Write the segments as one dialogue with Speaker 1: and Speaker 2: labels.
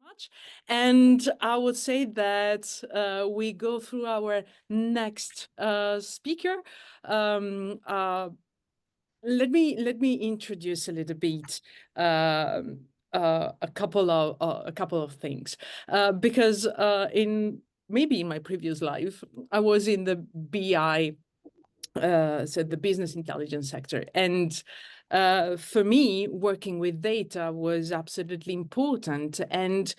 Speaker 1: Much. And I would say that we go through our next speaker. Um, uh, let me introduce a little bit a couple of things because in maybe in my previous life I was in the BI, so the business intelligence sector. And for me, working with data was absolutely important. And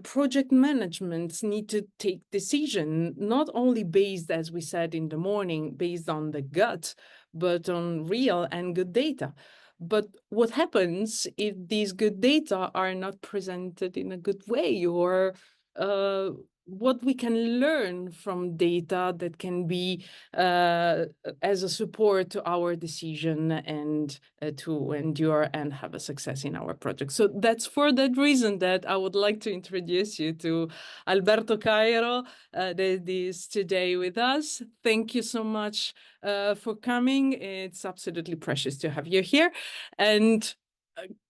Speaker 1: project management need to take decision not only based, as we said in the morning, based on the gut, but on real and good data. But what happens if these good data are not presented in a good way, or uh, what we can learn from data that can be as a support to our decision and to endure and have a success in our project. So that's for that reason that I would like to introduce you to Alberto Cairo, that is today with us. Thank you so much for coming. It's absolutely precious to have you here. And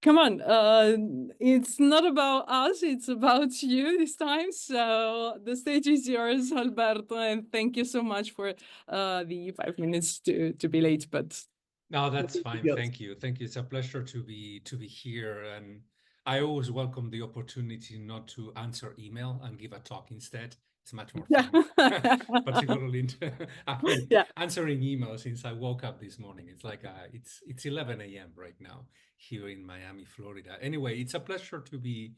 Speaker 1: come on, it's not about us, it's about you this time. So the stage is yours, Alberto, and thank you so much for the 5 minutes to be late, but
Speaker 2: No, that's fine. Thank you. Thank you. It's a pleasure to be here. And I always welcome the opportunity not to answer email and give a talk instead. It's much more
Speaker 1: yeah.
Speaker 2: fun. Particularly I've been
Speaker 1: Yeah.
Speaker 2: answering emails since I woke up this morning. It's like it's 11 a.m. right now here in Miami, Florida. Anyway, it's a pleasure to be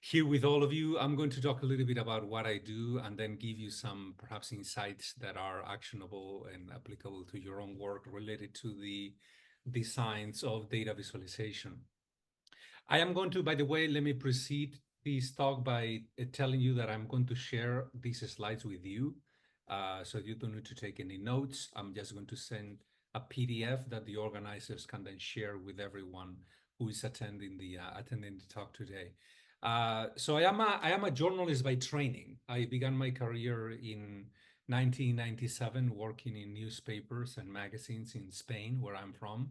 Speaker 2: here with all of you. I'm going to talk a little bit about what I do and then give you some perhaps insights that are actionable and applicable to your own work related to the science of data visualization. I am going to, by the way, let me precede this talk by telling you that I'm going to share these slides with you. So you don't need to take any notes. I'm just going to send a PDF that the organizers can then share with everyone who is attending the talk today. So I am a journalist by training. I began my career in 1997 working in newspapers and magazines in Spain, where I'm from.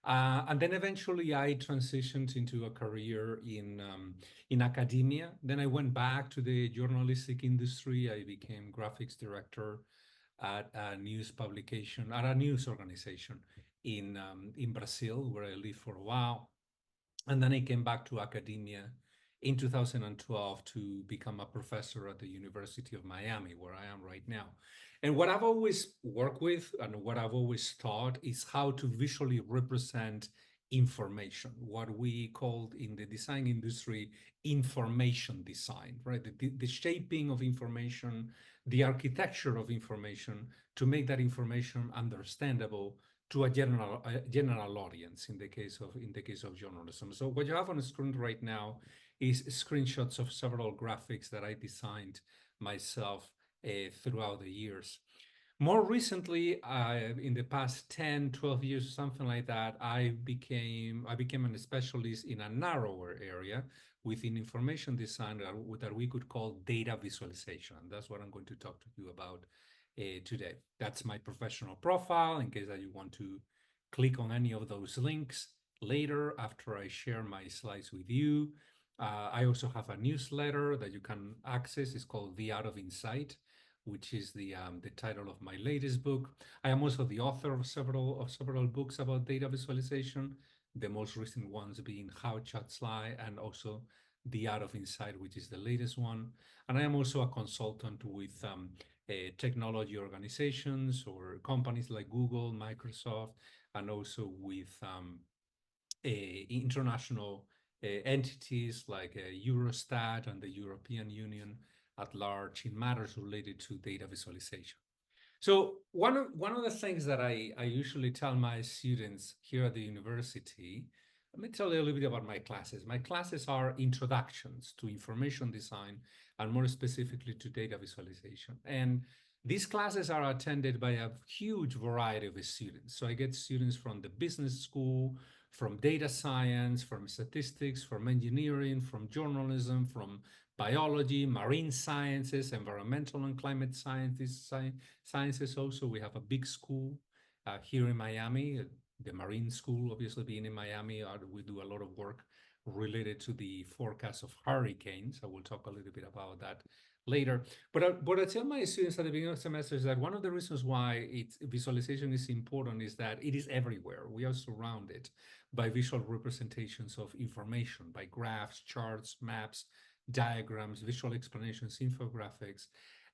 Speaker 2: And then eventually I transitioned into a career in academia. Then I went back to the journalistic industry. I became graphics director at a news publication, at a news organization in Brazil, where I lived for a while. And then I came back to academia in 2012 to become a professor at the University of Miami, where I am right now. And what I've always worked with and what I've always taught is how to visually represent information, what we call in the design industry information design, right? The shaping of information, the architecture of information to make that information understandable to a general audience in the case of journalism. So what you have on the screen right now is screenshots of several graphics that I designed myself throughout the years. More recently, in the past 10, 12 years, something like that, I became a specialist in a narrower area within information design that we could call data visualization. That's what I'm going to talk to you about today. That's my professional profile in case that you want to click on any of those links later after I share my slides with you. I also have a newsletter that you can access. It's called The Art of Insight, which is the title of my latest book. I am also the author of several books about data visualization. The most recent ones being How Chats Lie and also The Art of Insight, which is the latest one. And I am also a consultant with technology organizations or companies like Google, Microsoft, and also with international entities like Eurostat and the European Union at large in matters related to data visualization. So one of the things that I usually tell my students here at the university, let me tell you a little bit about my classes. My classes are introductions to information design and more specifically to data visualization. And these classes are attended by a huge variety of students. So I get students from the business school, from data science, from statistics, from engineering, from journalism, from biology, marine sciences, environmental and climate sciences also. We have a big school here in Miami, the Marine School, obviously being in Miami. We do a lot of work related to the forecast of hurricanes. I will talk a little bit about that later. But what I tell my students at the beginning of the semester is that one of the reasons why visualization is important is that it is everywhere. We are surrounded by visual representations of information, by graphs, charts, maps, diagrams, visual explanations, infographics,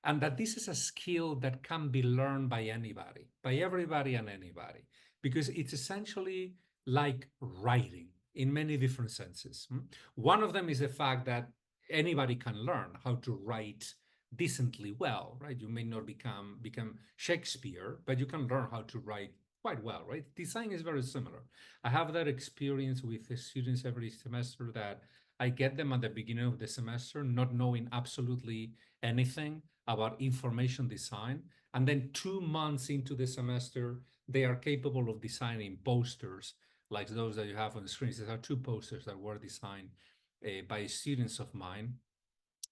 Speaker 2: and that this is a skill that can be learned by anybody, by everybody and anybody, because it's essentially like writing in many different senses. One of them is the fact that anybody can learn how to write decently well, right? You may not become Shakespeare, but you can learn how to write quite well, right? Design is very similar. I have that experience with the students every semester that I get them at the beginning of the semester not knowing absolutely anything about information design. And then 2 months into the semester, they are capable of designing posters like those that you have on the screens. There are two posters that were designed by students of mine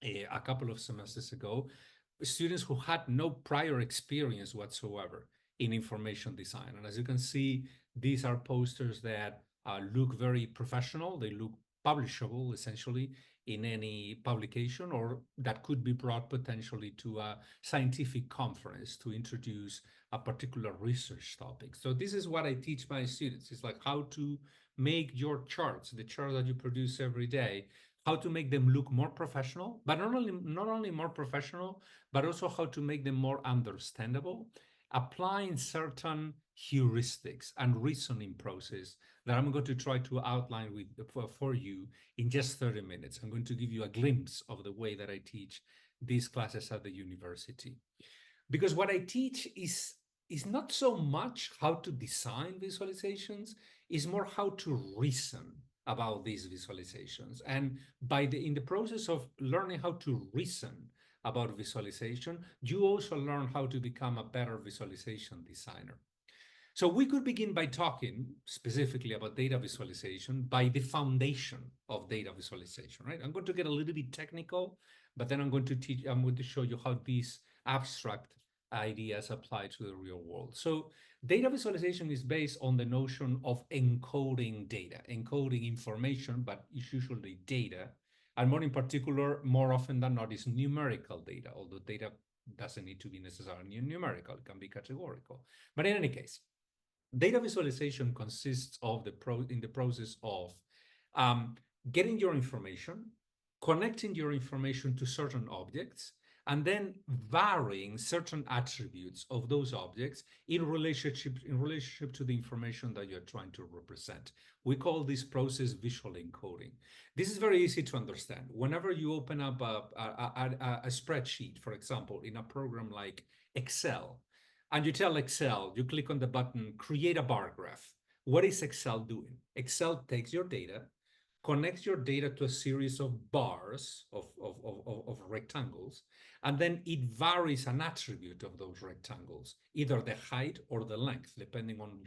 Speaker 2: a couple of semesters ago, students who had no prior experience whatsoever in information design. And as you can see, these are posters that look very professional. They look publishable, essentially, in any publication, or that could be brought potentially to a scientific conference to introduce a particular research topic. So this is what I teach my students. It's like how to make your charts, the charts that you produce every day, how to make them look more professional, but not only more professional, but also how to make them more understandable, applying certain heuristics and reasoning process that I'm going to try to outline for you in just 30 minutes. I'm going to give you a glimpse of the way that I teach these classes at the university. Because what I teach is not so much how to design visualizations, it's more how to reason about these visualizations. And in the process of learning how to reason about visualization, you also learn how to become a better visualization designer. So we could begin by talking specifically about data visualization by the foundation of data visualization, right? I'm going to get a little bit technical, but then I'm going to show you how these abstract ideas apply to the real world. So data visualization is based on the notion of encoding data, encoding information, but it's usually data. And more in particular, more often than not, is numerical data, although data doesn't need to be necessarily numerical, it can be categorical. But in any case, data visualization consists of in the process of getting your information, connecting your information to certain objects, and then varying certain attributes of those objects in relationship to the information that you're trying to represent. We call this process visual encoding. This is very easy to understand. Whenever you open up a spreadsheet, for example, in a program like Excel, and you tell Excel, you click on the button, create a bar graph. What is Excel doing? Excel takes your data, connects your data to a series of bars, of rectangles, and then it varies an attribute of those rectangles, either the height or the length, depending on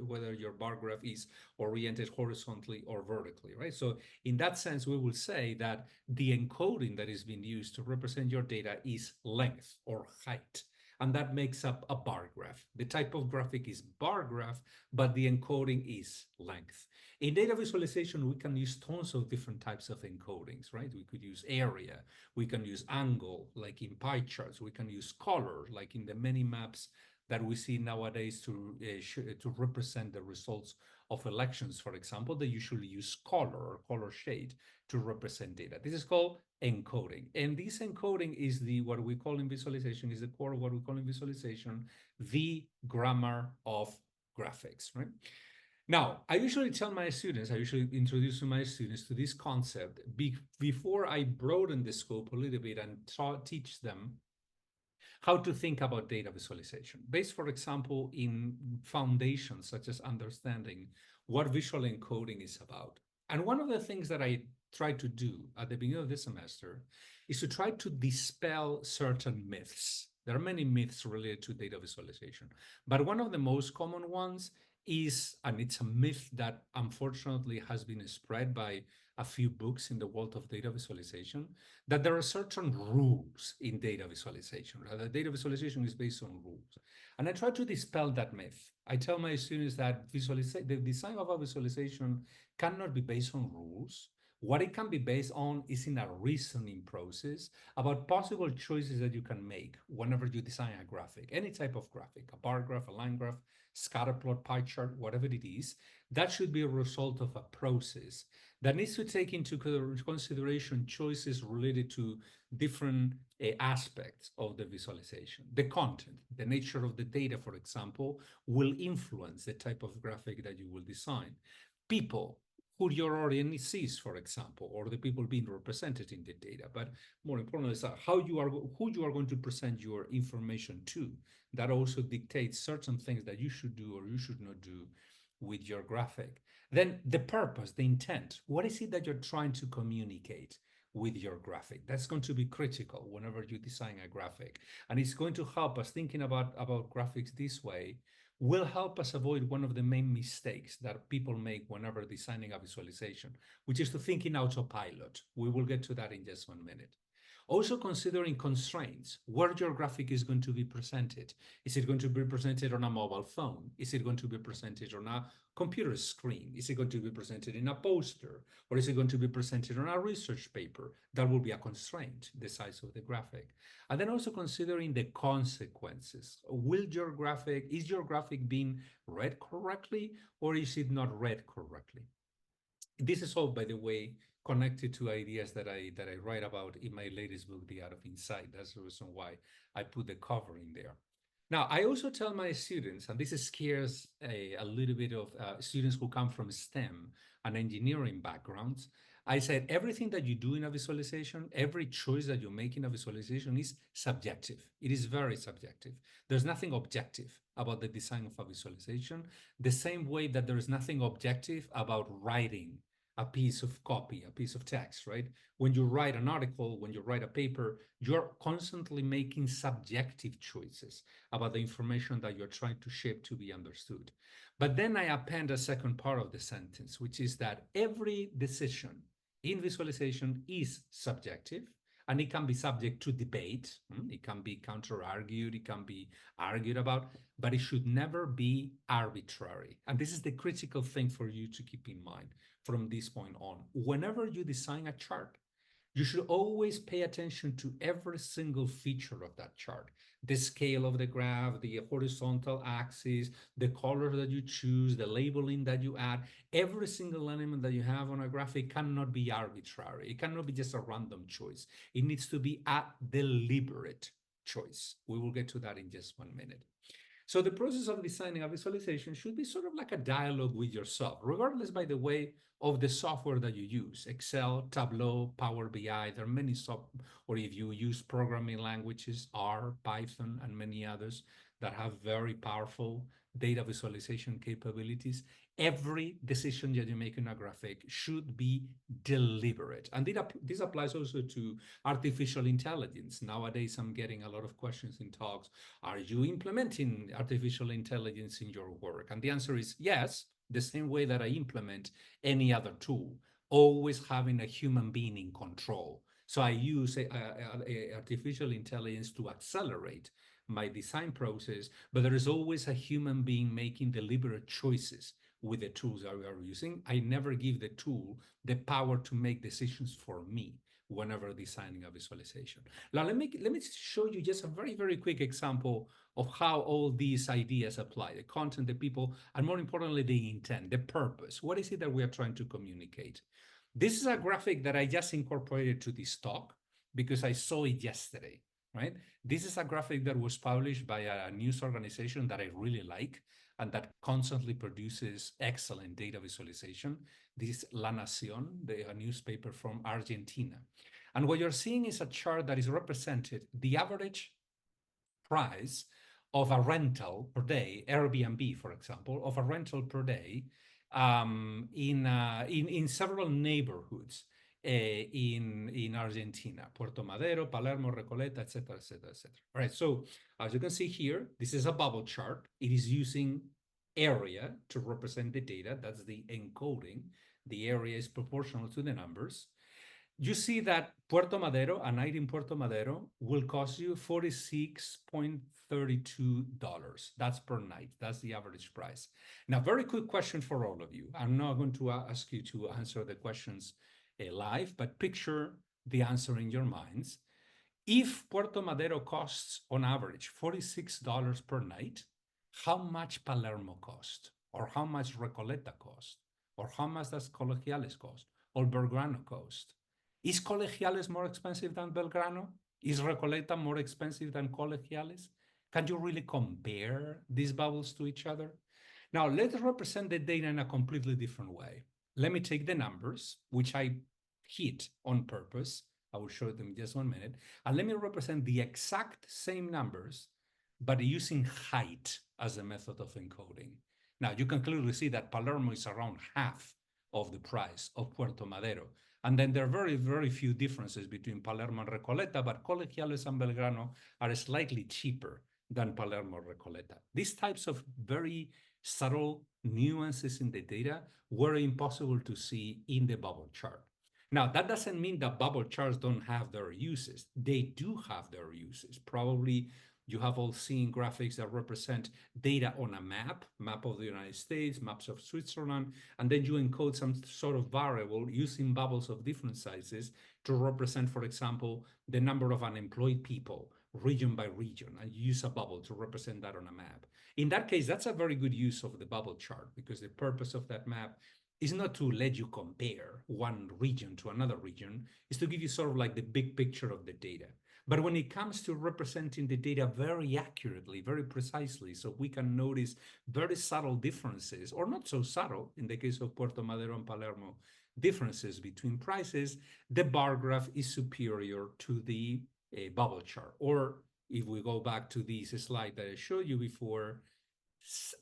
Speaker 2: whether your bar graph is oriented horizontally or vertically, right? So in that sense, we will say that the encoding that is being used to represent your data is length or height. And that makes up a bar graph. The type of graphic is bar graph, but the encoding is length. In data visualization, we can use tons of different types of encodings, right? We could use area, we can use angle, like in pie charts, we can use color, like in the many maps that we see nowadays to represent the results of elections, for example. They usually use color or color shade to represent data. This is called encoding. And this encoding is what we call in visualization, is the core of what we call in visualization, the grammar of graphics, right? Now, I usually introduce my students to this concept before I broaden the scope a little bit and teach them how to think about data visualization, based, for example, in foundations such as understanding what visual encoding is about. And one of the things that I try to do at the beginning of the semester is to try to dispel certain myths. There are many myths related to data visualization, but one of the most common ones is, and it's a myth that unfortunately has been spread by a few books in the world of data visualization, that there are certain rules in data visualization, right? That data visualization is based on rules. And I try to dispel that myth. I tell my students that the design of a visualization cannot be based on rules. What it can be based on is in a reasoning process about possible choices that you can make whenever you design a graphic, any type of graphic, a bar graph, a line graph, scatter plot, pie chart, whatever it is. That should be a result of a process that needs to take into consideration choices related to different aspects of the visualization. The content, the nature of the data, for example, will influence the type of graphic that you will design. People, who your audience sees, for example, or the people being represented in the data. But more importantly, is who you are going to present your information to. That also dictates certain things that you should do or you should not do with your graphic. Then the purpose, the intent. What is it that you're trying to communicate with your graphic? That's going to be critical whenever you design a graphic. And it's going to help us thinking about graphics this way will help us avoid one of the main mistakes that people make whenever designing a visualization, which is to think in autopilot. We will get to that in just 1 minute. Also considering constraints, where your graphic is going to be presented. Is it going to be presented on a mobile phone? Is it going to be presented on a computer screen? Is it going to be presented in a poster? Or is it going to be presented on a research paper? That will be a constraint, the size of the graphic. And then also considering the consequences. Is your graphic being read correctly or is it not read correctly? This is all, by the way, connected to ideas that I write about in my latest book, The Art of Insight. That's the reason why I put the cover in there. Now, I also tell my students, and this scares a little bit of students who come from STEM and engineering backgrounds. I said, everything that you do in a visualization, every choice that you make in a visualization is subjective. It is very subjective. There's nothing objective about the design of a visualization, the same way that there is nothing objective about writing a piece of copy, a piece of text, right? When you write an article, when you write a paper, you're constantly making subjective choices about the information that you're trying to shape to be understood. But then I append a second part of the sentence, which is that every decision in visualization is subjective and it can be subject to debate. It can be counter-argued, it can be argued about, but it should never be arbitrary. And this is the critical thing for you to keep in mind from this point on. Whenever you design a chart, you should always pay attention to every single feature of that chart. The scale of the graph, the horizontal axis, the color that you choose, the labeling that you add. Every single element that you have on a graphic cannot be arbitrary. It cannot be just a random choice. It needs to be a deliberate choice. We will get to that in just 1 minute. So the process of designing a visualization should be sort of like a dialogue with yourself, regardless, by the way, of the software that you use. Excel, Tableau, Power BI, there are many or if you use programming languages, R, Python, and many others that have very powerful data visualization capabilities. Every decision that you make in a graphic should be deliberate. And this applies also to artificial intelligence. Nowadays, I'm getting a lot of questions in talks. Are you implementing artificial intelligence in your work? And the answer is yes, the same way that I implement any other tool, always having a human being in control. So I use artificial intelligence to accelerate my design process, but there is always a human being making deliberate choices with the tools that we are using. I never give the tool the power to make decisions for me whenever designing a visualization. Now, let me show you just a very, very quick example of how all these ideas apply, the content, the people, and more importantly, the intent, the purpose. What is it that we are trying to communicate? This is a graphic that I just incorporated to this talk because I saw it yesterday, right? This is a graphic that was published by a news organization that I really like and that constantly produces excellent data visualization. This is La Nación, a newspaper from Argentina. And what you're seeing is a chart that is represented the average price of a rental per day, Airbnb, for example, of a rental per day in several neighborhoods in Argentina, Puerto Madero, Palermo, Recoleta, etc., etc., etc. All right, so as you can see here, this is a bubble chart. It is using area to represent the data. That's the encoding. The area is proportional to the numbers. You see that Puerto Madero, a night in Puerto Madero, will cost you $46.32. That's per night. That's the average price. Now, very quick question for all of you. I'm not going to ask you to answer the questions live, but picture the answer in your minds. If Puerto Madero costs on average $46 per night, how much Palermo cost? Or how much Recoleta cost? Or how much does Colegiales cost? Or Belgrano cost? Is Colegiales more expensive than Belgrano? Is Recoleta more expensive than Colegiales? Can you really compare these bubbles to each other? Now, let's represent the data in a completely different way. Let me take the numbers, which I hit on purpose. I will show them in just 1 minute. And let me represent the exact same numbers, but using height as a method of encoding. Now, you can clearly see that Palermo is around half of the price of Puerto Madero. And then there are very, very few differences between Palermo and Recoleta, but Colegiales and Belgrano are slightly cheaper than Palermo and Recoleta. These types of very subtle nuances in the data were impossible to see in the bubble chart. Now, that doesn't mean that bubble charts don't have their uses. They do have their uses. Probably you have all seen graphics that represent data on a map of the United States, maps of Switzerland, and then you encode some sort of variable using bubbles of different sizes to represent, for example, the number of unemployed people region by region, and you use a bubble to represent that on a map. In that case, that's a very good use of the bubble chart because the purpose of that map is not to let you compare one region to another region, is to give you sort of like the big picture of the data. But when it comes to representing the data very accurately, very precisely, so we can notice very subtle differences, or not so subtle, in the case of Puerto Madero and Palermo, differences between prices, the bar graph is superior to the bubble chart. Or if we go back to this slide that I showed you before,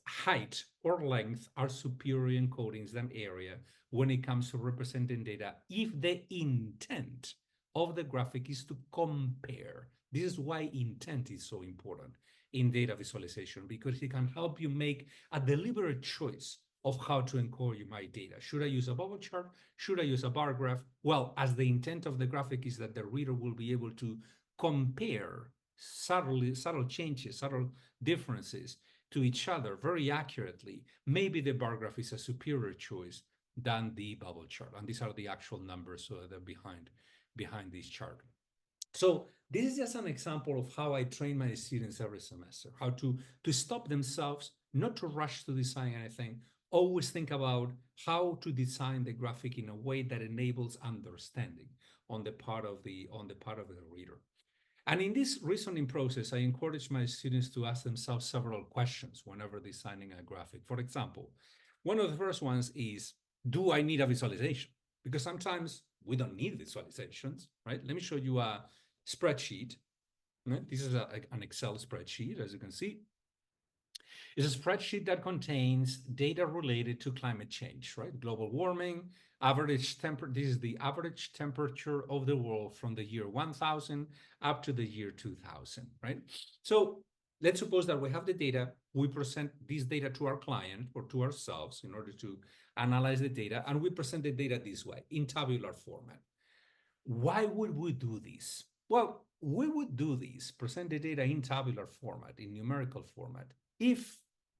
Speaker 2: height or length are superior encodings than area when it comes to representing data if the intent of the graphic is to compare. This is why intent is so important in data visualization, because it can help you make a deliberate choice of how to encode my data. Should I use a bubble chart? Should I use a bar graph? Well, as the intent of the graphic is that the reader will be able to compare subtle changes, subtle differences to each other very accurately, maybe the bar graph is a superior choice than the bubble chart. And these are the actual numbers that are behind this chart. So this is just an example of how I train my students every semester, how to stop themselves, not to rush to design anything, always think about how to design the graphic in a way that enables understanding on the part of the reader. And in this reasoning process, I encourage my students to ask themselves several questions whenever designing a graphic. For example, one of the first ones is, do I need a visualization? Because sometimes we don't need visualizations, right? Let me show you a spreadsheet. Right? This is an Excel spreadsheet, as you can see. It's a spreadsheet that contains data related to climate change, right? Global warming, average temperature. This is the average temperature of the world from the year 1000 up to the year 2000, right? So let's suppose that we have the data. We present this data to our client or to ourselves in order to analyze the data, and we present the data this way in tabular format. Why would we do this? Well, we would do this, present the data in tabular format, in numerical format, if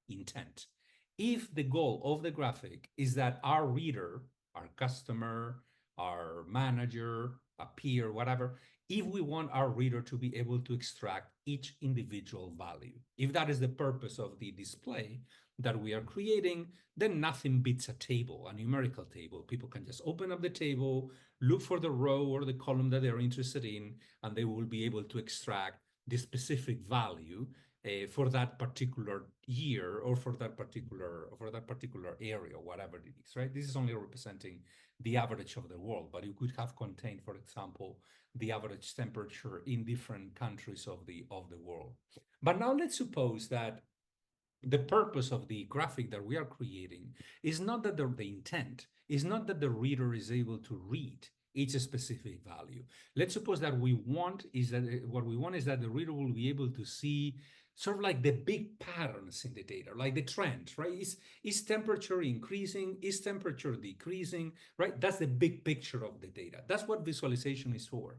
Speaker 2: intent, if the goal of the graphic is that our reader, our customer, our manager, a peer, whatever, if we want our reader to be able to extract each individual value. If that is the purpose of the display that we are creating, then nothing beats a table, a numerical table. People can just open up the table, look for the row or the column that they're interested in, and they will be able to extract the specific value for that particular year or for that particular area, whatever it is, right? This is only representing the average of the world, but you could have contained, for example, the average temperature in different countries of the world. But now let's suppose that the purpose of the graphic that we are creating is not that the intent is not that the reader is able to read each specific value. Let's suppose that what we want is that the reader will be able to see sort of like the big patterns in the data, like the trend, right? Is temperature increasing? Is temperature decreasing, right? That's the big picture of the data. That's what visualization is for.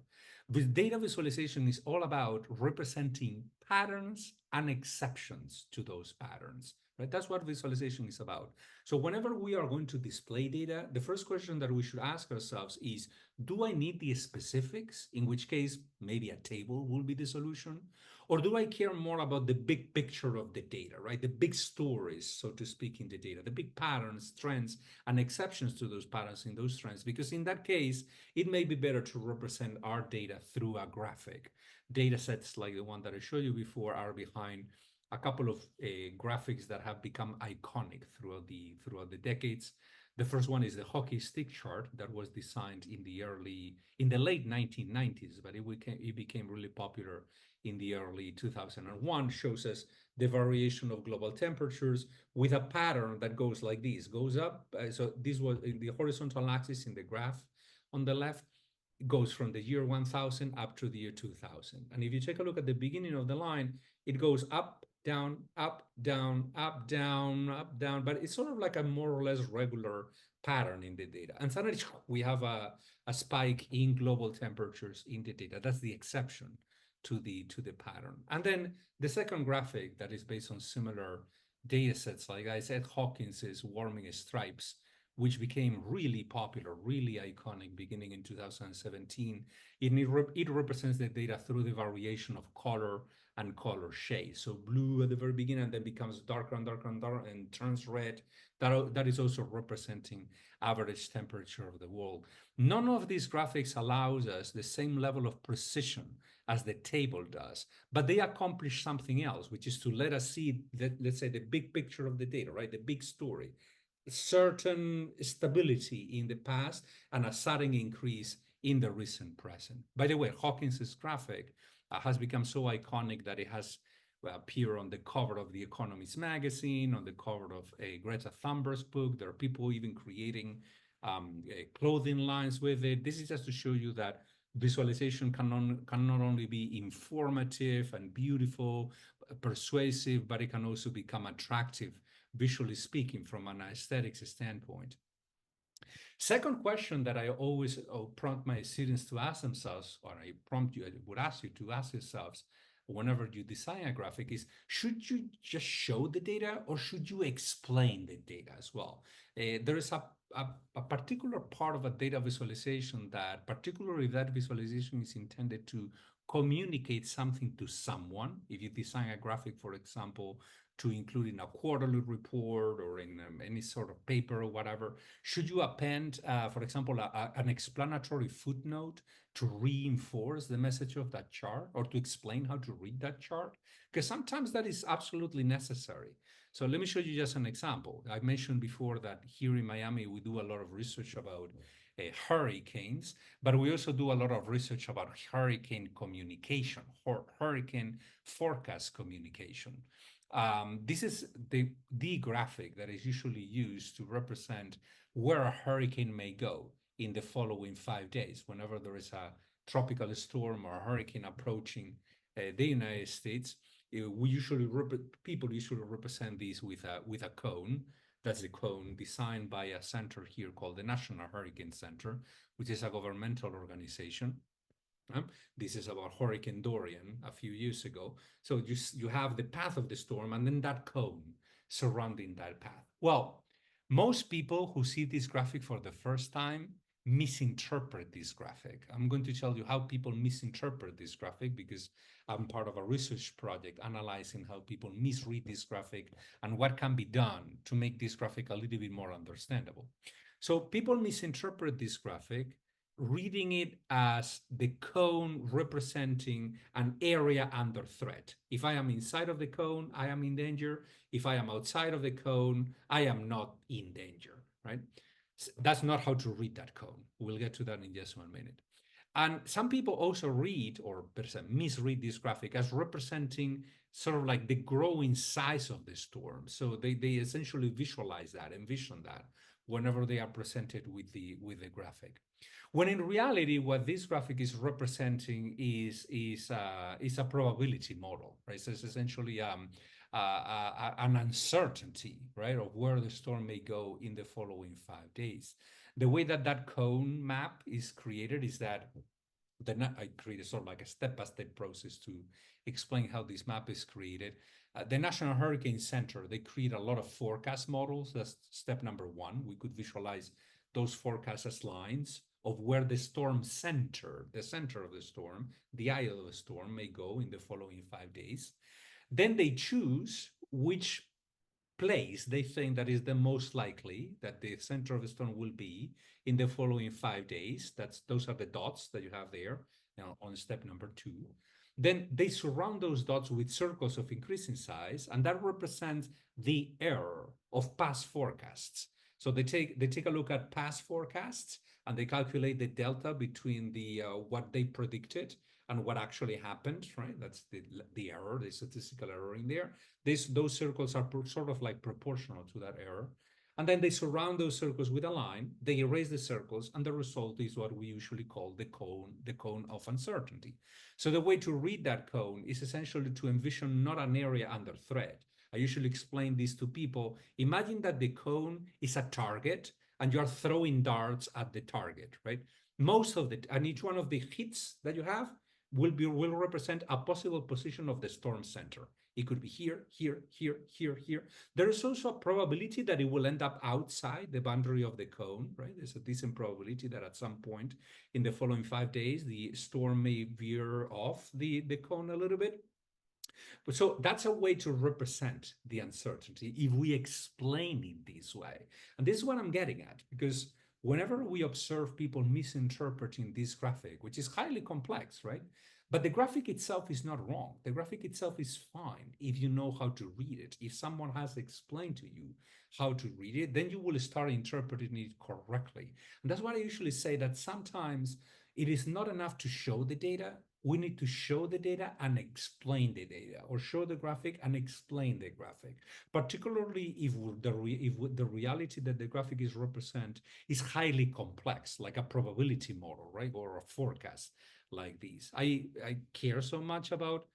Speaker 2: With data visualization is all about representing patterns and exceptions to those patterns, right? That's what visualization is about. So whenever we are going to display data, the first question that we should ask ourselves is, do I need the specifics? In which case, maybe a table will be the solution. Or do I care more about the big picture of the data, right? The big stories, so to speak, in the data, the big patterns, trends, and exceptions to those patterns in those trends? Because in that case, it may be better to represent our data through a graphic. Data sets like the one that I showed you before are behind a couple of graphics that have become iconic throughout the decades. The first one is the hockey stick chart that was designed in the late 1990s, but it became really popular in the early 2001. Shows us the variation of global temperatures with a pattern that goes like this, goes up. So this was in the horizontal axis in the graph on the left, goes from the year 1000 up to the year 2000. And if you take a look at the beginning of the line, it goes up, down, up, down, up, down, up, down, but it's sort of like a more or less regular pattern in the data. And suddenly we have a spike in global temperatures in the data. That's the exception to the pattern. And then the second graphic that is based on similar data sets, like I said, Hawkins's warming stripes, which became really popular, really iconic beginning in 2017. It represents the data through the variation of color and color shade. So blue at the very beginning and then becomes darker and darker and darker and turns red. That is also representing average temperature of the world. None of these graphics allows us the same level of precision as the table does, but they accomplish something else, which is to let us see, let's say, the big picture of the data, right? The big story, certain stability in the past and a sudden increase in the recent present. By the way, Hawkins's graphic has become so iconic that it has appeared on the cover of The Economist magazine, on the cover of a Greta Thunberg's book. There are people even creating clothing lines with it. This is just to show you that visualization can not only be informative and beautiful, persuasive, but it can also become attractive, visually speaking, from an aesthetics standpoint. Second question that I always prompt my students to ask themselves, or I would ask you to ask yourselves whenever you design a graphic is, should you just show the data or should you explain the data as well? There is a particular part of a data visualization that, particularly if that visualization is intended to communicate something to someone. If you design a graphic, for example, to include in a quarterly report or in any sort of paper or whatever, should you append, for example, an explanatory footnote to reinforce the message of that chart or to explain how to read that chart? Because sometimes that is absolutely necessary. So let me show you just an example. I mentioned before that here in Miami, we do a lot of research about hurricanes, but we also do a lot of research about hurricane communication, hurricane forecast communication. This is the graphic that is usually used to represent where a hurricane may go in the following 5 days. Whenever there is a tropical storm or a hurricane approaching the United States, people usually represent these with a cone. That's a cone designed by a center here called the National Hurricane Center, which is a governmental organization. This is about Hurricane Dorian a few years ago. So you have the path of the storm and then that cone surrounding that path. Well, most people who see this graphic for the first time misinterpret this graphic. I'm going to tell you how people misinterpret this graphic because I'm part of a research project analyzing how people misread this graphic and what can be done to make this graphic a little bit more understandable. So people misinterpret this graphic, reading it as the cone representing an area under threat. If I am inside of the cone, I am in danger. If I am outside of the cone, I am not in danger, right? That's not how to read that cone. We'll get to that in just 1 minute. And some people also read or misread this graphic as representing sort of like the growing size of the storm. So they essentially visualize that, envision that. whenever they are presented with the graphic. When in reality, what this graphic is representing is a probability model, right? So it's essentially an uncertainty, right, of where the storm may go in the following 5 days. The way that that cone map is created is that I created sort of like a step-by-step process to explain how this map is created. The National Hurricane Center, they create a lot of forecast models. That's step number one. We could visualize those forecasts as lines of where the storm center, the center of the storm, the eye of the storm may go in the following 5 days. Then they choose which place they think that is the most likely that the center of the storm will be in the following 5 days. Those are the dots that you have there, on step number 2. Then they surround those dots with circles of increasing size, and that represents the error of past forecasts. So they take a look at past forecasts and they calculate the delta between the what they predicted and what actually happened, right? That's the error, the statistical error in there. Those circles are sort of like proportional to that error. And then they surround those circles with a line, they erase the circles, and the result is what we usually call the cone of uncertainty. So the way to read that cone is essentially to envision not an area under threat. I usually explain this to people. Imagine that the cone is a target and you are throwing darts at the target, right? And each one of the hits that you have will represent a possible position of the storm center. It could be here, here, here, here, here. There is also a probability that it will end up outside the boundary of the cone, right? There's a decent probability that at some point in the following 5 days, the storm may veer off the cone a little bit. But so that's a way to represent the uncertainty if we explain it this way. And this is what I'm getting at, because whenever we observe people misinterpreting this graphic, which is highly complex, right? But the graphic itself is not wrong. The graphic itself is fine if you know how to read it. If someone has explained to you how to read it, then you will start interpreting it correctly. And that's why I usually say that sometimes it is not enough to show the data. We need to show the data and explain the data, or show the graphic and explain the graphic, particularly if the reality that the graphic is represent is highly complex, like a probability model, right, or a forecast like these. I care so much about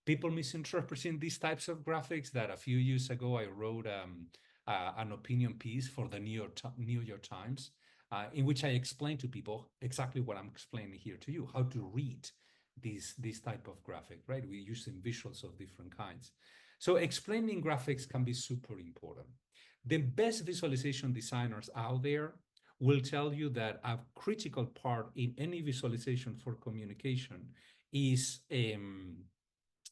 Speaker 2: people misinterpreting these types of graphics that a few years ago I wrote an opinion piece for the New York Times, in which I explained to people exactly what I'm explaining here to you, how to read this type of graphic, right? We're using visuals of different kinds. So explaining graphics can be super important. The best visualization designers out there will tell you that a critical part in any visualization for communication is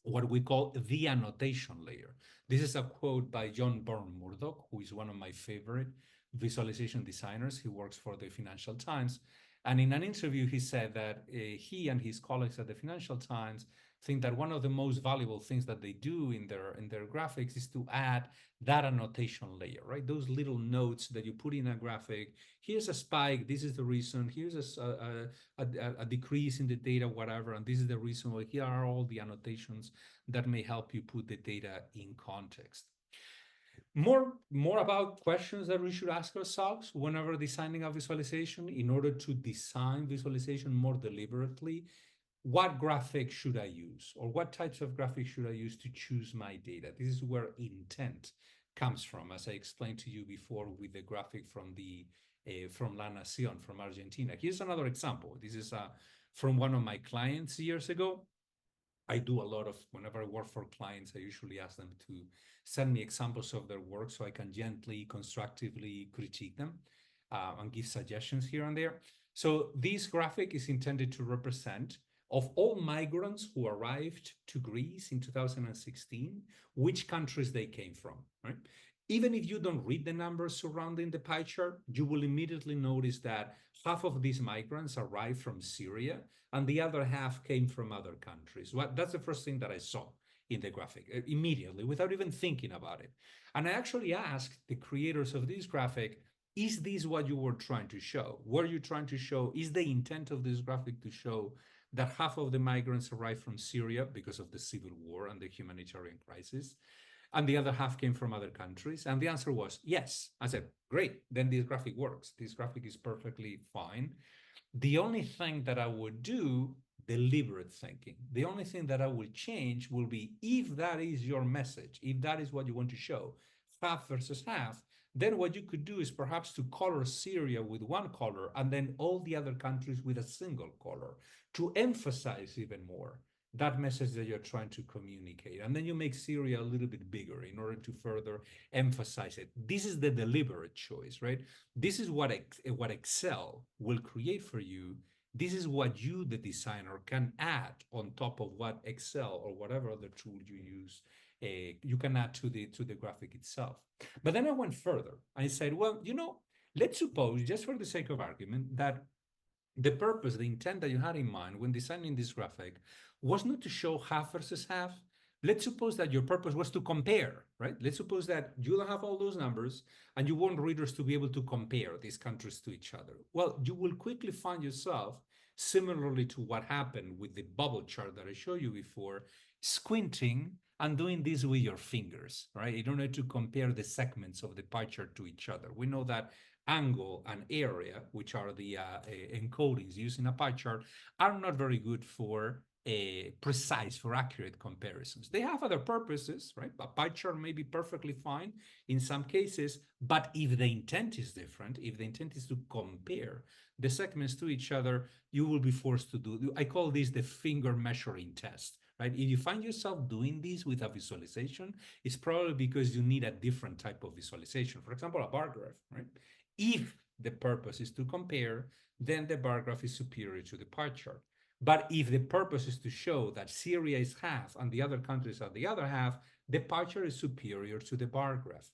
Speaker 2: what we call the annotation layer. This is a quote by John Byrne Murdoch, who is one of my favorite visualization designers. He works for the Financial Times. And in an interview, he said that he and his colleagues at the Financial Times think that one of the most valuable things that they do in their graphics is to add that annotation layer, right? Those little notes that you put in a graphic. Here's a spike. This is the reason. Here's a decrease in the data, whatever. And this is the reason. Well, here are all the annotations that may help you put the data in context. More about questions that we should ask ourselves whenever designing a visualization in order to design visualization more deliberately. What graphic should I use, or what types of graphics should I use to choose my data? This is where intent comes from, as I explained to you before with the graphic from La Nación, from Argentina. Here's another example. This is from one of my clients years ago. I do a lot of, whenever I work for clients, I usually ask them to send me examples of their work so I can gently, constructively critique them and give suggestions here and there. So this graphic is intended to represent, of all migrants who arrived to Greece in 2016, which countries they came from, right? Even if you don't read the numbers surrounding the pie chart, you will immediately notice that half of these migrants arrived from Syria and the other half came from other countries. That's the first thing that I saw in the graphic immediately, without even thinking about it. And I actually asked the creators of this graphic, is this what you were trying to show? Were you trying to show, is the intent of this graphic to show that half of the migrants arrived from Syria because of the civil war and the humanitarian crisis? and the other half came from other countries? And the answer was yes. I said, great, then this graphic works. This graphic is perfectly fine. The only thing that I would do, deliberate thinking, the only thing that I will change will be, if that is your message, if that is what you want to show, half versus half, then what you could do is perhaps to color Syria with one color and then all the other countries with a single color to emphasize even more that message that you're trying to communicate. And then you make Syria a little bit bigger in order to further emphasize it. This is the deliberate choice, right? This is what Excel will create for you. This is what you, the designer, can add on top of what Excel or whatever other tool you use. You can add to the graphic itself. But then I went further. I said, well, let's suppose, just for the sake of argument, that the purpose, the intent that you had in mind when designing this graphic was not to show half versus half. Let's suppose that your purpose was to compare, right? Let's suppose that you don't have all those numbers and you want readers to be able to compare these countries to each other. Well, you will quickly find yourself, similarly to what happened with the bubble chart that I showed you before, squinting and doing this with your fingers, right? In order to compare the segments of the pie chart to each other. We know that angle and area, which are the encodings used in a pie chart, are not very good for precise, for accurate comparisons. They have other purposes, right? A pie chart may be perfectly fine in some cases, but if the intent is different, if the intent is to compare the segments to each other, you will be forced to do, I call this the finger measuring test. Right? If you find yourself doing this with a visualization, it's probably because you need a different type of visualization. For example, a bar graph, right? If the purpose is to compare, then the bar graph is superior to the pie chart. But if the purpose is to show that Syria is half and the other countries are the other half, the pie chart is superior to the bar graph.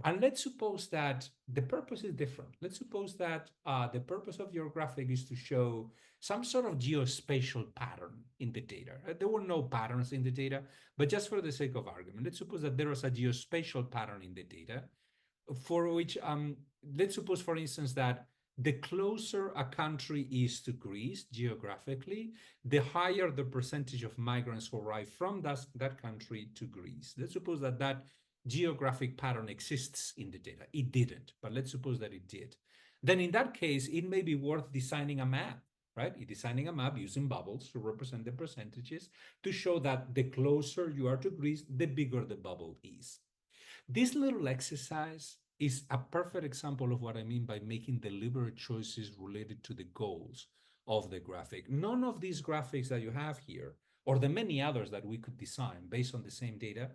Speaker 2: And let's suppose that the purpose is different. Let's suppose that the purpose of your graphic is to show some sort of geospatial pattern in the data. There were no patterns in the data, but just for the sake of argument, let's suppose that there was a geospatial pattern in the data for which, let's suppose, for instance, that the closer a country is to Greece geographically, the higher the percentage of migrants who arrive from that country to Greece. Let's suppose that that geographic pattern exists in the data. It didn't, but let's suppose that it did. Then in that case, it may be worth designing a map, right? Designing a map using bubbles to represent the percentages to show that the closer you are to Greece, the bigger the bubble is. This little exercise is a perfect example of what I mean by making deliberate choices related to the goals of the graphic. None of these graphics that you have here, or the many others that we could design based on the same data,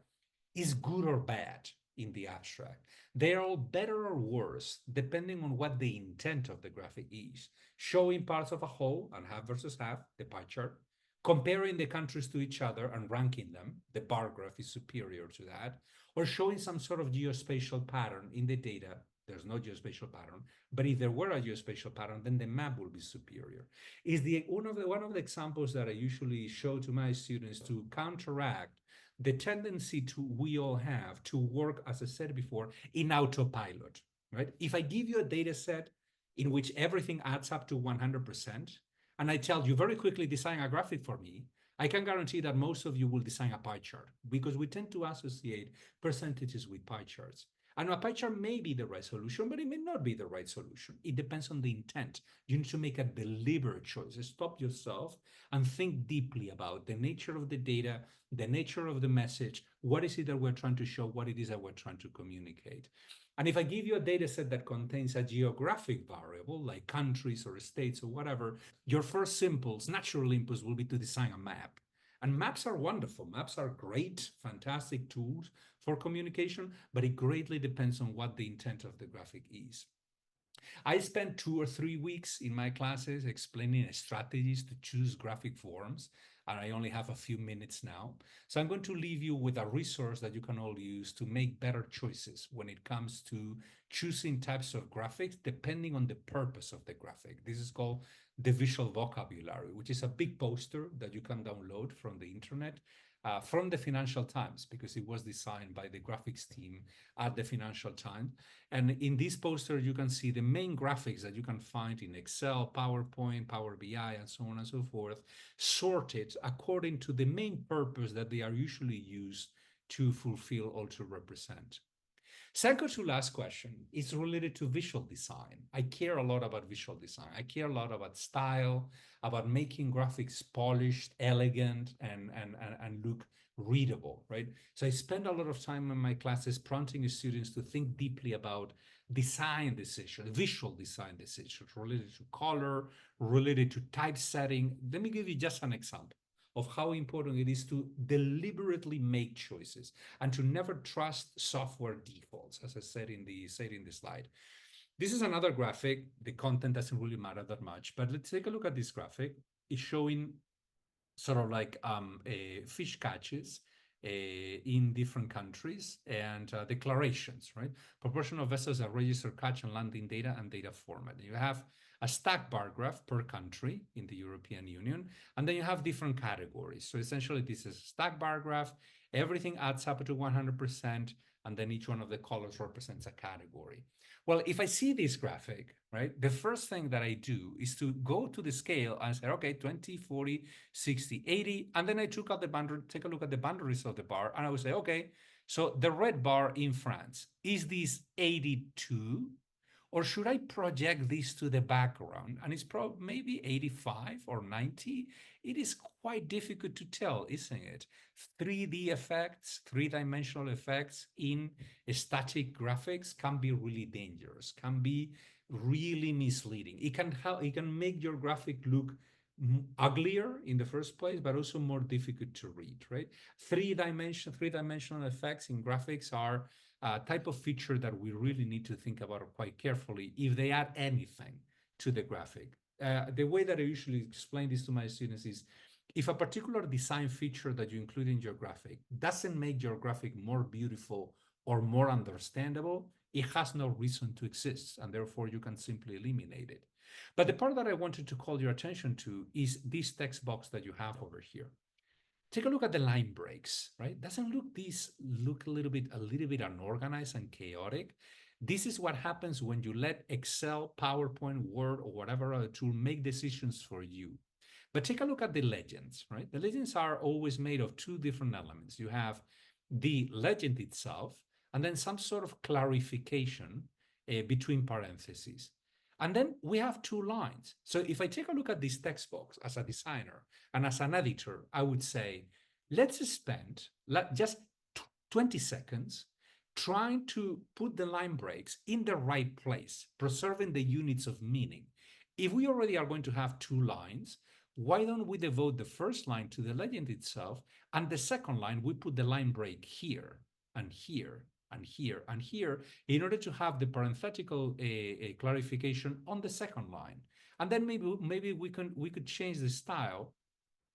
Speaker 2: is good or bad in the abstract. They're all better or worse depending on what the intent of the graphic is. Showing parts of a whole and half versus half, the pie chart, comparing the countries to each other and ranking them, the bar graph is superior to that, or showing some sort of geospatial pattern in the data. There's no geospatial pattern, but if there were a geospatial pattern, then the map will be superior. Is one of the examples that I usually show to my students to counteract the tendency we all have to work, as I said before, in autopilot, right? If I give you a data set in which everything adds up to 100%, and I tell you very quickly, design a graphic for me, I can guarantee that most of you will design a pie chart because we tend to associate percentages with pie charts. And a pie chart may be the right solution, but it may not be the right solution. It depends on the intent. You need to make a deliberate choice. Stop yourself and think deeply about the nature of the data, the nature of the message, what is it that we're trying to show, what it is that we're trying to communicate. And if I give you a data set that contains a geographic variable, like countries or states or whatever, your first impulse, natural impulse, will be to design a map. And maps are wonderful. Maps are great, fantastic tools for communication, but it greatly depends on what the intent of the graphic is. I spent 2 or 3 weeks in my classes explaining strategies to choose graphic forms, and I only have a few minutes now. So I'm going to leave you with a resource that you can all use to make better choices when it comes to choosing types of graphics depending on the purpose of the graphic. This is called the visual vocabulary, which is a big poster that you can download from the internet. From the Financial Times, because it was designed by the graphics team at the Financial Times. And in this poster, you can see the main graphics that you can find in Excel, PowerPoint, Power BI, and so on and so forth, sorted according to the main purpose that they are usually used to fulfill or to represent. Second to last question is related to visual design. I care a lot about visual design. I care a lot about style, about making graphics polished, elegant, and look readable, right? So I spend a lot of time in my classes prompting students to think deeply about design decisions, visual design decisions related to color, related to typesetting. Let me give you just an example of how important it is to deliberately make choices and to never trust software defaults, as I said in the slide. This is another graphic. The content doesn't really matter that much, but let's take a look at this graphic. It's showing sort of like fish catches in different countries and declarations, right? Proportion of vessels that register catch and landing data and data format. You have a stack bar graph per country in the European Union, and then you have different categories. So essentially, this is a stack bar graph. Everything adds up to 100%, and then each one of the colors represents a category. Well, if I see this graphic, right, the first thing that I do is to go to the scale and say, okay, 20, 40, 60, 80, and then I took out the boundary, take a look at the boundaries of the bar, and I would say, okay, so the red bar in France, is this 82? Or should I project this to the background? And it's probably maybe 85 or 90. It is quite difficult to tell, isn't it? 3D effects, three-dimensional effects in static graphics can be really dangerous, can be really misleading. It can make your graphic look uglier in the first place, but also more difficult to read, right? Three-dimensional effects in graphics are a type of feature that we really need to think about quite carefully if they add anything to the graphic. The way that I usually explain this to my students is, if a particular design feature that you include in your graphic doesn't make your graphic more beautiful or more understandable, it has no reason to exist, and therefore you can simply eliminate it. But the part that I wanted to call your attention to is this text box that you have over here. Take a look at the line breaks, right? Doesn't these look a little bit unorganized and chaotic? This is what happens when you let Excel, PowerPoint, Word, or whatever other tool make decisions for you. But take a look at the legends, right? The legends are always made of two different elements. You have the legend itself, and then some sort of clarification between parentheses. And then we have two lines. So if I take a look at this text box as a designer and as an editor, I would say, let's spend just 20 seconds trying to put the line breaks in the right place, preserving the units of meaning. If we already are going to have two lines, why don't we devote the first line to the legend itself, and the second line, we put the line break here and here and here and here in order to have the parenthetical clarification on the second line. And then maybe we could change the style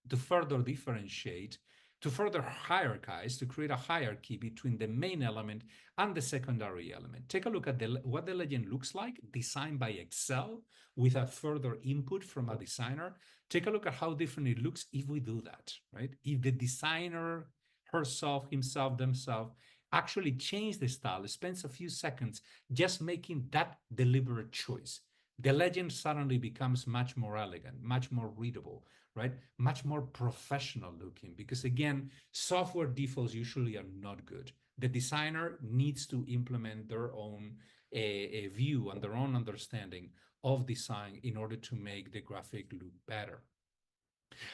Speaker 2: to further differentiate, to further hierarchize, to create a hierarchy between the main element and the secondary element. Take a look at what the legend looks like, designed by Excel with a further input from a designer. Take a look at how different it looks if we do that, right? If the designer herself, himself, themselves actually change the style, spends a few seconds just making that deliberate choice, the legend suddenly becomes much more elegant, much more readable, right? Much more professional looking, because again, software defaults usually are not good. The designer needs to implement their own a view and their own understanding of design in order to make the graphic look better.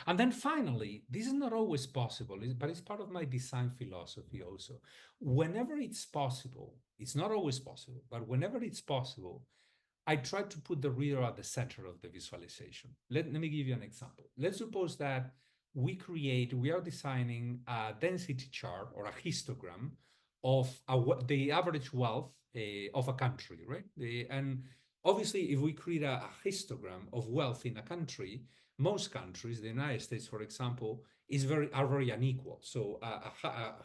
Speaker 2: And then finally, this is not always possible, but it's part of my design philosophy also. Whenever it's possible, it's not always possible, but whenever it's possible, I try to put the reader at the center of the visualization. Let me give you an example. Let's suppose that we are designing a density chart or a histogram of the average wealth of a country, right? And obviously, if we create a histogram of wealth in a country, most countries, the United States, for example, are very unequal. So a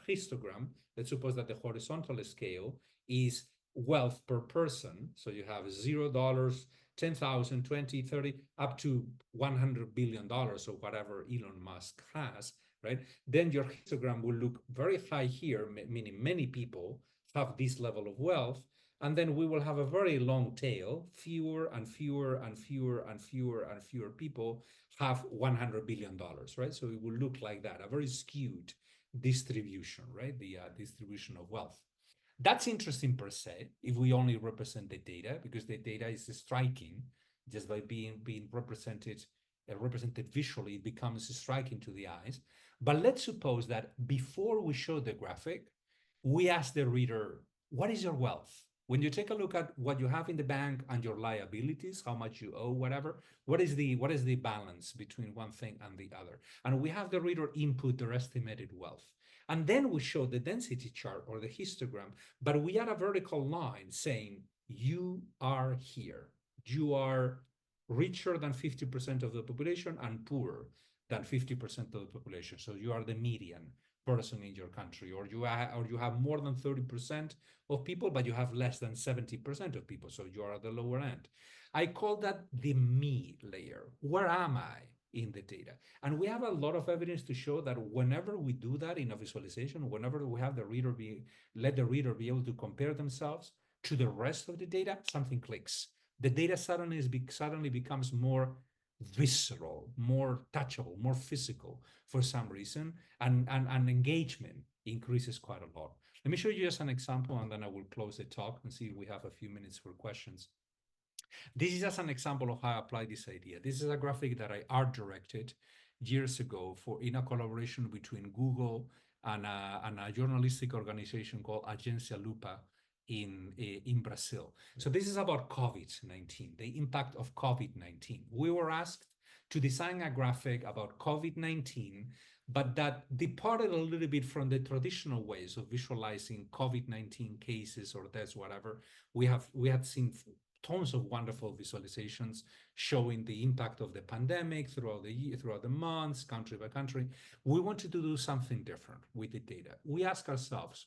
Speaker 2: histogram, let's suppose that the horizontal scale is wealth per person. So you have $0, 10,000, 20, 30, up to $100 billion or whatever Elon Musk has, right? Then your histogram will look very high here, meaning many people have this level of wealth. And then we will have a very long tail, fewer and fewer and fewer and fewer and fewer people have $100 billion, right? So it will look like that, a very skewed distribution, right? The distribution of wealth. That's interesting per se, if we only represent the data, because the data is striking just by being represented visually, it becomes striking to the eyes. But let's suppose that before we show the graphic, we ask the reader, what is your wealth? When you take a look at what you have in the bank and your liabilities, how much you owe, whatever, what is the balance between one thing and the other? And we have the reader input their estimated wealth. And then we show the density chart or the histogram, but we add a vertical line saying, you are here. You are richer than 50% of the population and poorer than 50% of the population. So you are the median person in your country, or you have more than 30% of people, but you have less than 70% of people. So you are at the lower end. I call that the me layer. Where am I in the data? And we have a lot of evidence to show that whenever we do that in a visualization, whenever we have let the reader be able to compare themselves to the rest of the data, something clicks. The data suddenly becomes more visceral, more touchable, more physical for some reason, and engagement increases quite a lot. Let me show you just an example, and then I will close the talk and see if we have a few minutes for questions. This is just an example of how I apply this idea. This is a graphic that I art directed years ago in a collaboration between Google and a journalistic organization called Agência Lupa in Brazil. So this is about COVID-19, the impact of COVID-19. We were asked to design a graphic about COVID-19, but that departed a little bit from the traditional ways of visualizing COVID-19 cases or deaths, whatever. We had seen tons of wonderful visualizations showing the impact of the pandemic throughout the year, throughout the months, country by country. We wanted to do something different with the data. We ask ourselves,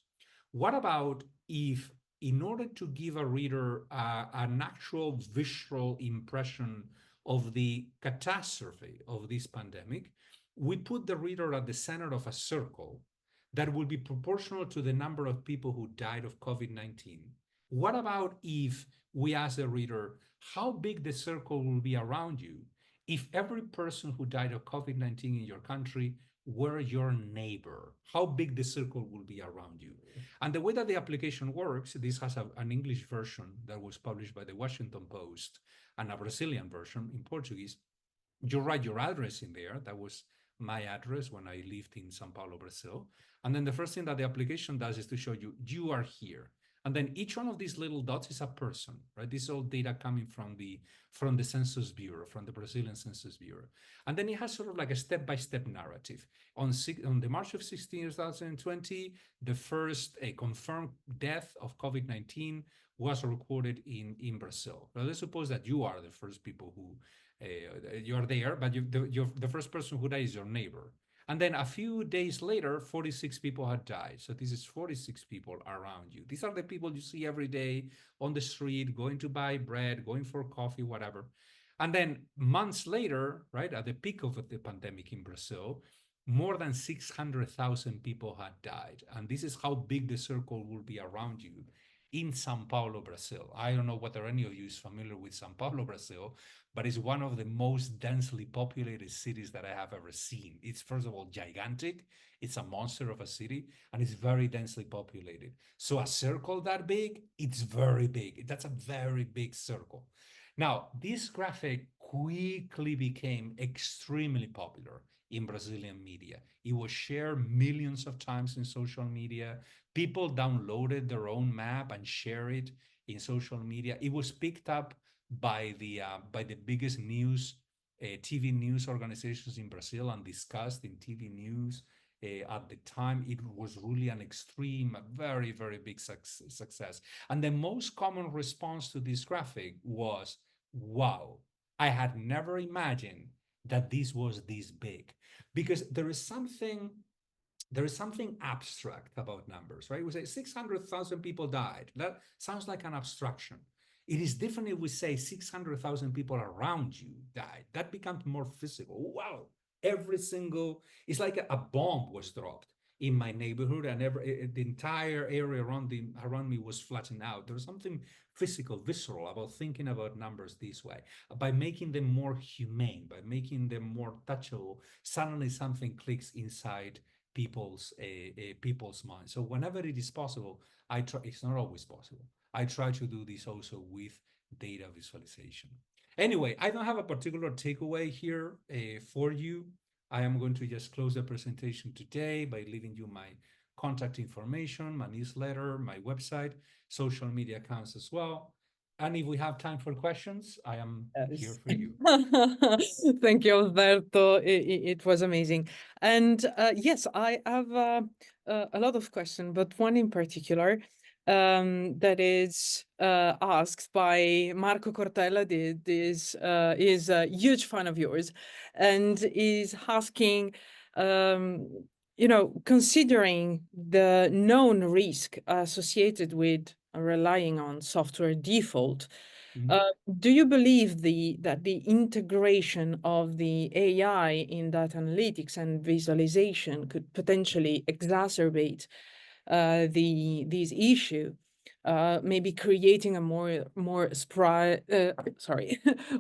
Speaker 2: what about if, in order to give a reader an actual visual impression of the catastrophe of this pandemic, we put the reader at the center of a circle that will be proportional to the number of people who died of COVID-19? What about if we ask the reader how big the circle will be around you if every person who died of COVID-19 in your country were your neighbor? How big the circle will be around you? And the way that the application works, this has an English version that was published by the Washington Post and a Brazilian version in Portuguese. You write your address in there. That was my address when I lived in Sao Paulo, Brazil. And then the first thing that the application does is to show you, you are here. And then each one of these little dots is a person, right? This is all data coming from the Census Bureau, from the Brazilian Census Bureau. And then it has sort of like a step-by-step narrative. On the March of 16, 2020, the first confirmed death of COVID-19 was recorded in Brazil. Now, let's suppose that you are the first people who, you are there, but the first person who died is your neighbor. And then a few days later, 46 people had died. So this is 46 people around you. These are the people you see every day on the street, going to buy bread, going for coffee, whatever. And then months later, right, at the peak of the pandemic in Brazil, more than 600,000 people had died. And this is how big the circle will be around you in Sao Paulo, Brazil. I don't know whether any of you is familiar with Sao Paulo, Brazil, but it's one of the most densely populated cities that I have ever seen. It's, first of all, gigantic. It's a monster of a city, and it's very densely populated. So a circle that big, it's very big. That's a very big circle. Now, this graphic quickly became extremely popular in Brazilian media. It was shared millions of times in social media. People downloaded their own map and shared it in social media. It was picked up by the biggest TV news organizations in Brazil and discussed in TV news. At the time, it was really an extreme, very, very big success. And the most common response to this graphic was, wow, I had never imagined that this was this big. Because there is something abstract about numbers, right? We say 600,000 people died. That sounds like an abstraction. It is different if we say 600,000 people around you died. That becomes more physical. Wow, it's like a bomb was dropped in my neighborhood, and the entire area around me was flattened out. There's something physical, visceral about thinking about numbers this way. By making them more humane, by making them more touchable, suddenly something clicks inside people's minds. So whenever it is possible, I try. It's not always possible. I try to do this also with data visualization. Anyway, I don't have a particular takeaway here for you. I am going to just close the presentation today by leaving you my contact information, my newsletter, my website, social media accounts as well. And if we have time for questions, I am here
Speaker 1: Yes.
Speaker 2: for you.
Speaker 1: Thank you, Alberto. It was amazing. And yes, I have a lot of questions, but one in particular that is asked by Marco Cortella. This is a huge fan of yours and is asking, um, considering the known risk associated with relying on software default,
Speaker 2: Mhm.
Speaker 1: do you believe that the integration of the AI in data analytics and visualization could potentially exacerbate these issue, maybe creating a more sorry,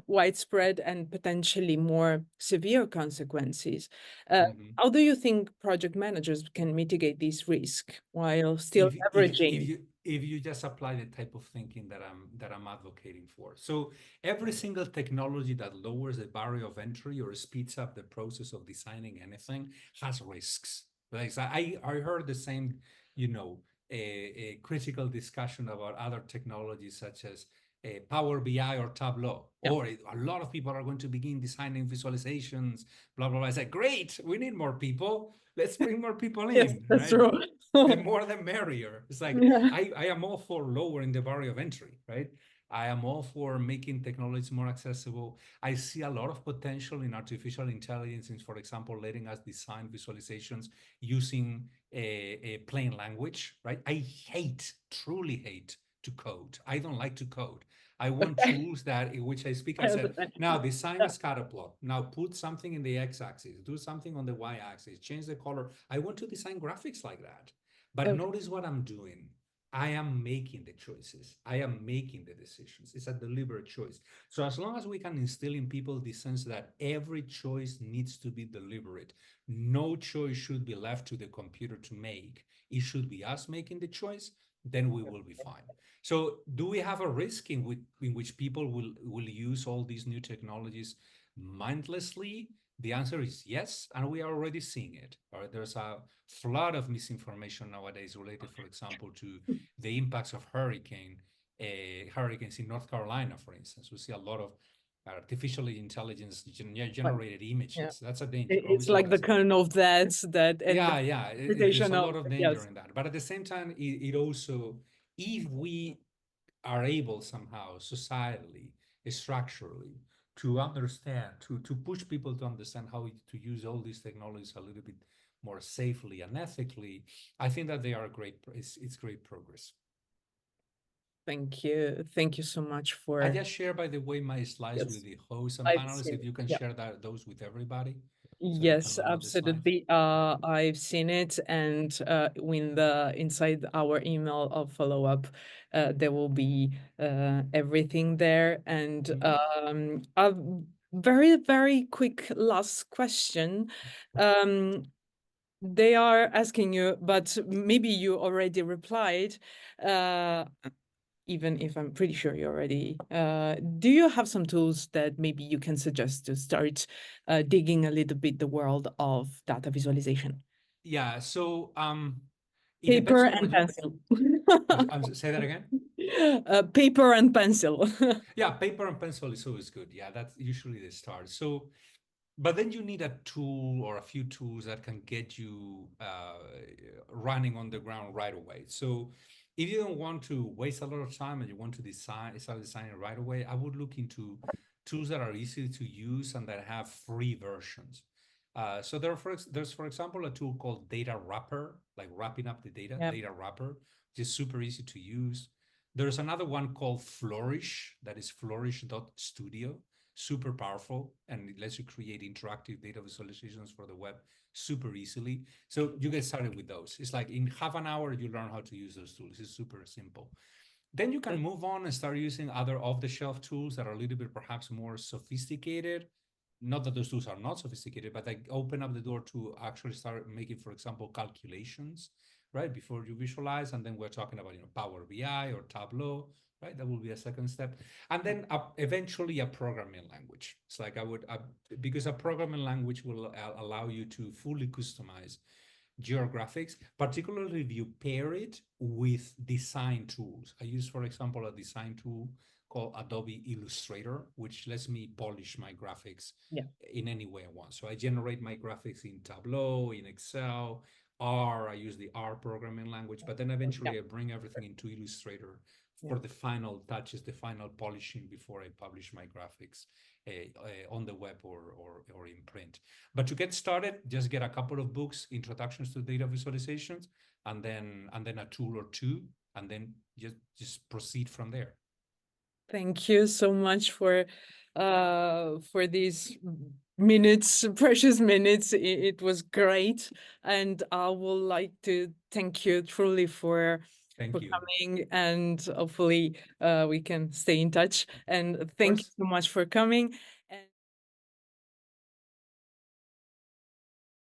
Speaker 1: widespread and potentially more severe consequences?
Speaker 2: Mhm.
Speaker 1: How do you think project managers can mitigate this risk while still leveraging?
Speaker 2: If you just apply the type of thinking that I'm advocating for. So every single technology that lowers the barrier of entry or speeds up the process of designing anything has risks. Like so I heard the same, a critical discussion about other technologies such as Power BI or Tableau,
Speaker 1: Yeah,
Speaker 2: or a lot of people are going to begin designing visualizations, blah blah blah. I said, great, we need more people. Let's bring more people
Speaker 1: yes,
Speaker 2: in,
Speaker 1: that's
Speaker 2: right?
Speaker 1: true.
Speaker 2: The more the merrier. It's like
Speaker 1: Yeah.
Speaker 2: I am all for lowering the barrier of entry, right? I am all for making technology more accessible. I see a lot of potential in artificial intelligence, in, for example, letting us design visualizations using a plain language, right? I hate, truly hate to code. I don't like to code. I want
Speaker 1: Okay.
Speaker 2: tools that in which I speak. I
Speaker 1: I
Speaker 2: said,
Speaker 1: understand.
Speaker 2: now design
Speaker 1: Yeah.
Speaker 2: a scatter plot. Now put something in the x-axis, do something on the y-axis, change the color. I want to design graphics like that. But
Speaker 1: Okay.
Speaker 2: notice what I'm doing. I am making the choices. I am making the decisions. It's a deliberate choice. So as long as we can instill in people the sense that every choice needs to be deliberate, no choice should be left to the computer to make. It should be us making the choice, then we will be fine. So do we have a risk in which people will use all these new technologies mindlessly? The answer is yes, and we are already seeing it. All right, there's a flood of misinformation nowadays related, for example, to the impacts of hurricanes in North Carolina, for instance. We see a lot of artificial intelligence
Speaker 1: Fine.
Speaker 2: generated
Speaker 1: Yeah.
Speaker 2: images. That's a danger.
Speaker 1: It's
Speaker 2: Obviously,
Speaker 1: like the
Speaker 2: that's a danger.
Speaker 1: kernel of that and the
Speaker 2: Yeah, yeah. There's
Speaker 1: interpretation
Speaker 2: a
Speaker 1: of,
Speaker 2: lot of danger
Speaker 1: yes.
Speaker 2: in that. But at the same time, it also, if we are able somehow societally, structurally, to understand, to push people to understand how to use all these technologies a little bit more safely and ethically, I think that they are great. It's great progress.
Speaker 1: Thank you. Thank you so much
Speaker 2: I
Speaker 1: for,
Speaker 2: just share, by the way, my slides with
Speaker 1: yes,
Speaker 2: the hosts and
Speaker 1: I've
Speaker 2: panelists.
Speaker 1: seen
Speaker 2: If
Speaker 1: it.
Speaker 2: you can
Speaker 1: Yeah.
Speaker 2: share those with everybody, so they can
Speaker 1: Yes,
Speaker 2: look at the slides.
Speaker 1: absolutely.
Speaker 2: Yeah.
Speaker 1: I've seen it, and in the inside our email of follow-up, there will be everything there. And
Speaker 2: Mhm.
Speaker 1: a very, very quick last question. Um, they are asking you, but maybe you already replied. Uh, Even if I'm pretty sure you already, do you have some tools that maybe you can suggest to start digging a little bit the world of data visualization?
Speaker 2: Yeah. So it depends
Speaker 1: Paper
Speaker 2: on
Speaker 1: and
Speaker 2: what you.
Speaker 1: pencil.
Speaker 2: Say that again.
Speaker 1: Paper and pencil.
Speaker 2: Yeah, paper and pencil is always good. Yeah, that's usually the start. So, but then you need a tool or a few tools that can get you running on the ground right away. So, if you don't want to waste a lot of time and you want to start designing right away, I would look into tools that are easy to use and that have free versions. So there's, for example, a tool called Data Wrapper, like wrapping up the data,
Speaker 1: Yeah.
Speaker 2: Data Wrapper, which is super easy to use. There's another one called Flourish, that is flourish.studio, super powerful, and it lets you create interactive data visualizations for the web super easily. So you get started with those. It's like in half an hour, you learn how to use those tools. It's super simple. Then you can move on and start using other off-the-shelf tools that are a little bit perhaps more sophisticated. not that those tools are not sophisticated, but they open up the door to actually start making, for example, calculations, right? Before you visualize. And then we're talking about, Power BI or Tableau, right? That will be a second step. And then eventually a programming language. It's like because a programming language will allow you to fully customize geographics, particularly if you pair it with design tools. I use, for example, a design tool called Adobe Illustrator, which lets me polish my graphics in any way I want. So I generate my graphics in Tableau, in Excel, R. I use the R programming language, but then eventually I bring everything into Illustrator for the final touches, the final polishing before I publish my graphics on the web or in print. But to get started, just get a couple of books, introductions to data visualizations, and then a tool or two, and then just proceed from there.
Speaker 1: Thank you so much for these minutes, precious minutes. It was great, and I would like to thank you truly for coming, and hopefully we can stay in touch. And thank you so much for coming.